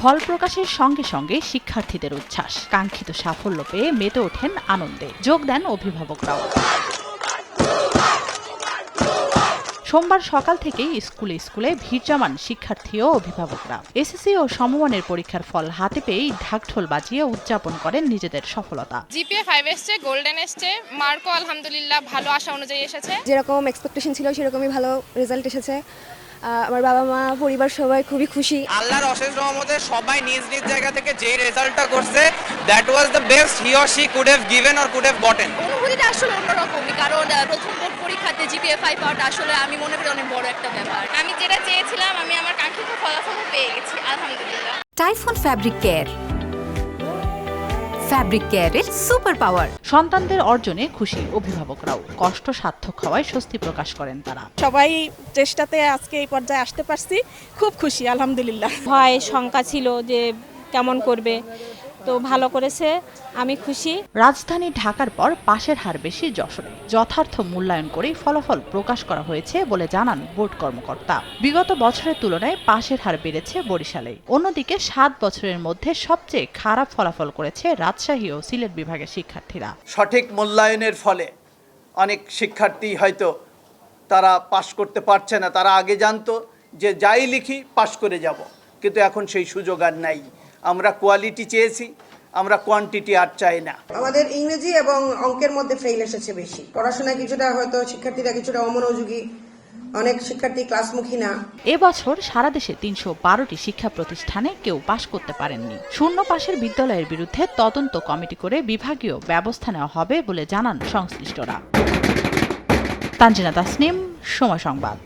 ফল প্রকাশের সঙ্গে সঙ্গে শিক্ষার্থীদের উচ্ছ্বাস, কাঙ্ক্ষিত সাফল্য পেয়ে মেতে ওঠেন আনন্দে, যোগ দেন অভিভাবকরাও। সোমবার সকাল থেকেই স্কুলে স্কুলে ভিড় জমান শিক্ষার্থী ও অভিভাবকরা। এসএসসি ও সমমানের পরীক্ষার ফল হাতে পেয়েই ঢাকঢোল বাজিয়ে উদযাপন করেন নিজেদের সফলতা। জিপিএ 5 এসছে, গোল্ডেন এসছে, মার্কও আলহামদুলিল্লাহ ভালো আশা অনুযায়ী এসেছে। যেরকম এক্সপেকটেশন ছিল সেরকমই ভালো রেজাল্ট এসেছে। আমার বাবা মা পরিবার সবাই খুবই খুশি। আল্লাহর অশেষ রহমতে সবাই নিজ নিজ জায়গা থেকে যে রেজাল্টটা করছে, that was the best he or she could have given or could have gotten. অনুভূতিটা আসলে অন্যরকমই, কারণ প্রথম বোর্ড পরীক্ষাতে জিপিএ 5 পাওয়াটা আসলে আমি মনে করি অনেক বড় একটা ব্যাপার। আমি যেটা চেয়েছিলাম আমি আমার কাঙ্ক্ষিত ফলাফল পেয়ে গেছি আলহামদুলিল্লাহ। টাইফুন ফ্যাব্রিক কেয়ার, ফ্যাব্রিক কেয়ারের সুপার পাওয়ার। সন্তানদের অর্জনে খুশি অভিভাবকরাও, কষ্ট সার্থক হওয়ায় স্বস্তি প্রকাশ করেন তারা। সবাই চেষ্টাতে আজকে এই পর্যায়ে আসতে পারছি, খুব খুশি আলহামদুলিল্লাহ। ভয় শঙ্কা ছিল যে কেমন করবে, তো ভালো করেছে, আমি খুশি। রাজধানী ঢাকার পর পাশের হার বেশি যশোরে। যথার্থ মূল্যায়ন করেই ফলাফল প্রকাশ করা হয়েছে বলে জানান বোর্ড কর্মকর্তা। বিগত বছরের তুলনায় পাশের হার বেড়েছে বরিশালে। অন্যদিকে 7 বছরের মধ্যে সবচেয়ে খারাপ ফলাফল করেছে রাজশাহী ও সিলেট বিভাগের শিক্ষার্থীরা। সঠিক মূল্যায়নের ফলে অনেক শিক্ষার্থী হয়তো তারা পাশ করতে পারছে না। তারা আগে জানতো যে যাই লিখি পাশ করে যাব, কিন্তু এখন সেই সুযোগ আর নাই। আমরা কোয়ালিটি চেয়েছি, আমরা কোয়ান্টিটি আর চাই না। আমাদের ইংরেজি এবং অঙ্কের মধ্যে ফেল এসেছে বেশি। পড়াশোনায় কিছুটা হয়তো শিক্ষার্থীরা কিছুটা অমনোযোগী, অনেক শিক্ষার্থী ক্লাসমুখী না। এবছর সারা দেশে 312টি শিক্ষা প্রতিষ্ঠানে কেউ পাশ করতে পারেননি। শূন্য পাশের বিদ্যালয়ের বিরুদ্ধে তদন্ত কমিটি করে বিভাগীয় ব্যবস্থা নেওয়া হবে বলে জানান সংশ্লিষ্টরা। তানজিনা তাসনিম, সময় সংবাদ।